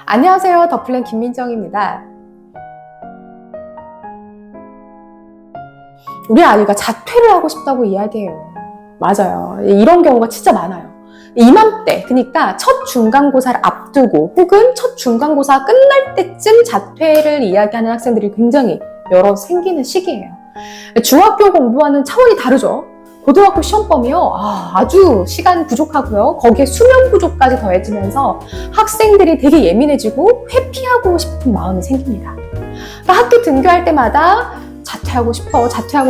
안녕하세요. 더플랜 김민정입니다. 우리 아이가 자퇴를 하고 싶다고 이야기해요. 맞아요. 이런 경우가 진짜 많아요. 이맘때, 그러니까 첫 중간고사를 앞두고 혹은 첫 중간고사 끝날 때쯤 자퇴를 이야기하는 학생들이 굉장히 여러 생기는 시기예요. 중학교 공부와는 차원이 다르죠. 고등학교 시험범위요. 아주 시간 부족하고요. 거기에 수면 부족까지 더해지면서 학생들이 되게 예민해지고 회피하고 싶은 마음이 생깁니다. 그러니까 학교 등교할 때마다 자퇴하고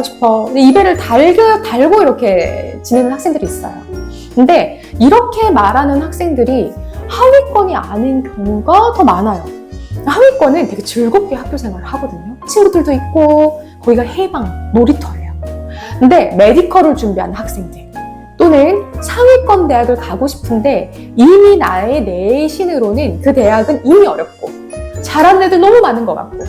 싶어. 입에를 달고 이렇게 지내는 학생들이 있어요. 근데 이렇게 말하는 학생들이 하위권이 아닌 경우가 더 많아요. 하위권은 되게 즐겁게 학교 생활을 하거든요. 친구들도 있고 거기가 해방, 놀이터예요. 근데 메디컬을 준비하는 학생들 또는 상위권 대학을 가고 싶은데 이미 나의 내신으로는 그 대학은 이미 어렵고 잘하는 애들 너무 많은 것 같고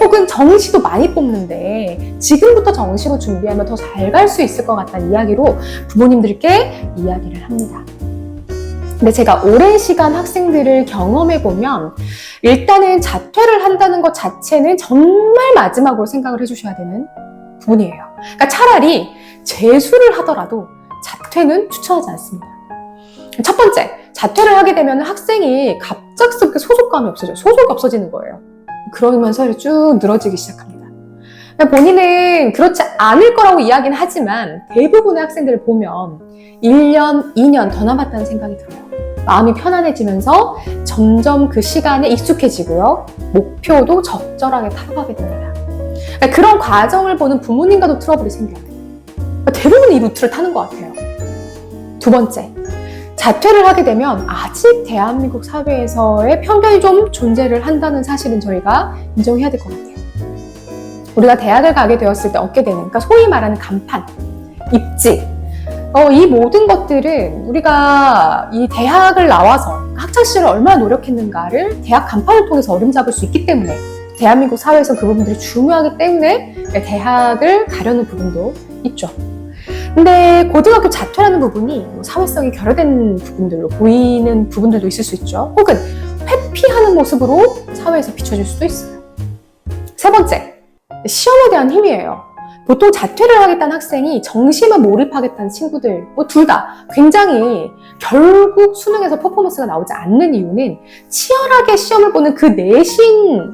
혹은 정시도 많이 뽑는데 지금부터 정시로 준비하면 더 잘 갈 수 있을 것 같다는 이야기로 부모님들께 이야기를 합니다. 근데 제가 오랜 시간 학생들을 경험해보면 일단은 자퇴를 한다는 것 자체는 정말 마지막으로 생각을 해주셔야 되는 부분이에요. 그러니까 차라리 재수를 하더라도 자퇴는 추천하지 않습니다. 첫 번째, 자퇴를 하게 되면 학생이 갑작스럽게 소속감이 없어져요. 소속이 없어지는 거예요. 그러면서 쭉 늘어지기 시작합니다. 본인은 그렇지 않을 거라고 이야기는 하지만 대부분의 학생들을 보면 1년, 2년 더 남았다는 생각이 들어요. 마음이 편안해지면서 점점 그 시간에 익숙해지고요. 목표도 적절하게 타협하게 됩니다. 그런 과정을 보는 부모님과도 트러블이 생겨요. 대부분 이 루트를 타는 것 같아요. 두 번째, 자퇴를 하게 되면 아직 대한민국 사회에서의 편견이 좀 존재를 한다는 사실은 저희가 인정해야 될 것 같아요. 우리가 대학을 가게 되었을 때 얻게 되는, 그러니까 소위 말하는 간판, 입지, 이 모든 것들은 우리가 이 대학을 나와서 학창시절에 얼마나 노력했는가를 대학 간판을 통해서 어림잡을 수 있기 때문에 대한민국 사회에서 그 부분들이 중요하기 때문에 대학을 가려는 부분도 있죠. 근데 고등학교 자퇴라는 부분이 사회성이 결여된 부분들로 보이는 부분들도 있을 수 있죠. 혹은 회피하는 모습으로 사회에서 비춰질 수도 있어요. 세 번째, 시험에 대한 힘이에요. 보통 자퇴를 하겠다는 학생이 정시만 몰입하겠다는 친구들, 둘 다 굉장히 결국 수능에서 퍼포먼스가 나오지 않는 이유는 치열하게 시험을 보는 그 내신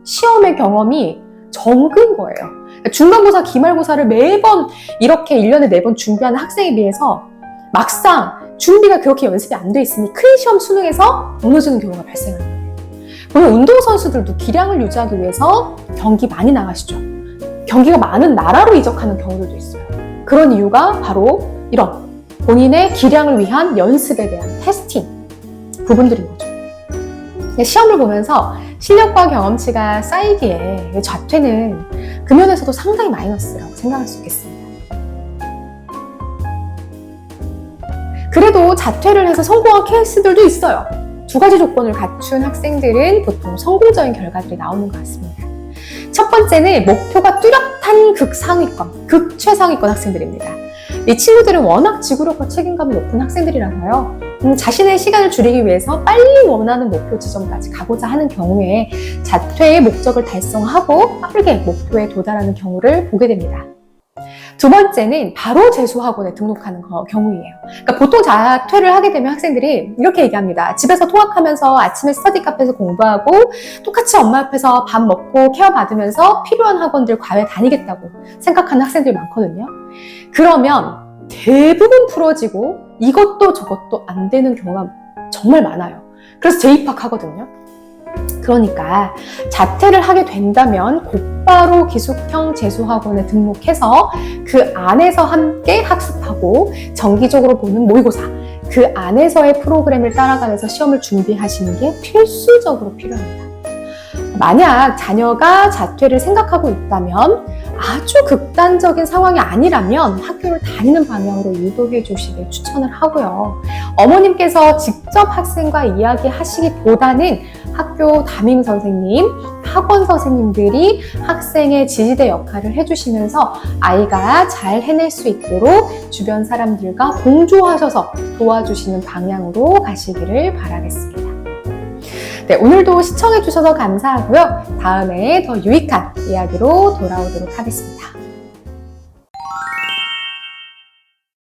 시험의 경험이 적은 거예요. 중간고사, 기말고사를 매번 이렇게 1년에 4번 준비하는 학생에 비해서 막상 준비가 그렇게 연습이 안 돼 있으니 큰 시험 수능에서 무너지는 경우가 발생하는 거예요. 물론 운동선수들도 기량을 유지하기 위해서 경기 많이 나가시죠. 경기가 많은 나라로 이적하는 경우들도 있어요. 그런 이유가 바로 이런 본인의 기량을 위한 연습에 대한 테스팅 부분들인 거죠. 시험을 보면서 실력과 경험치가 쌓이기에 자퇴는 그 면에서도 상당히 마이너스라고 생각할 수 있겠습니다. 그래도 자퇴를 해서 성공한 케이스들도 있어요. 두 가지 조건을 갖춘 학생들은 보통 성공적인 결과들이 나오는 것 같습니다. 첫 번째는 목표가 뚜렷한 극상위권, 극최상위권 학생들입니다. 이 친구들은 워낙 지구력과 책임감이 높은 학생들이라서요. 자신의 시간을 줄이기 위해서 빨리 원하는 목표 지점까지 가고자 하는 경우에 자퇴의 목적을 달성하고 빠르게 목표에 도달하는 경우를 보게 됩니다. 두 번째는 바로 재수학원에 등록하는 경우예요. 그러니까 보통 자퇴를 하게 되면 학생들이 이렇게 얘기합니다. 집에서 통학하면서 아침에 스터디 카페에서 공부하고 똑같이 엄마 옆에서 밥 먹고 케어 받으면서 필요한 학원들 과외 다니겠다고 생각하는 학생들이 많거든요. 그러면 대부분 풀어지고 이것도 저것도 안 되는 경우가 정말 많아요. 그래서 재입학하거든요. 그러니까 자퇴를 하게 된다면 곧바로 기숙형 재수학원에 등록해서 그 안에서 함께 학습하고 정기적으로 보는 모의고사, 그 안에서의 프로그램을 따라가면서 시험을 준비하시는 게 필수적으로 필요합니다. 만약 자녀가 자퇴를 생각하고 있다면 아주 극단적인 상황이 아니라면 학교를 다니는 방향으로 유도해 주시길 추천을 하고요. 어머님께서 직접 학생과 이야기하시기보다는 학교 담임 선생님, 학원 선생님들이 학생의 지지대 역할을 해주시면서 아이가 잘 해낼 수 있도록 주변 사람들과 공조하셔서 도와주시는 방향으로 가시기를 바라겠습니다. 네, 오늘도 시청해주셔서 감사하고요. 다음에 더 유익한 이야기로 돌아오도록 하겠습니다.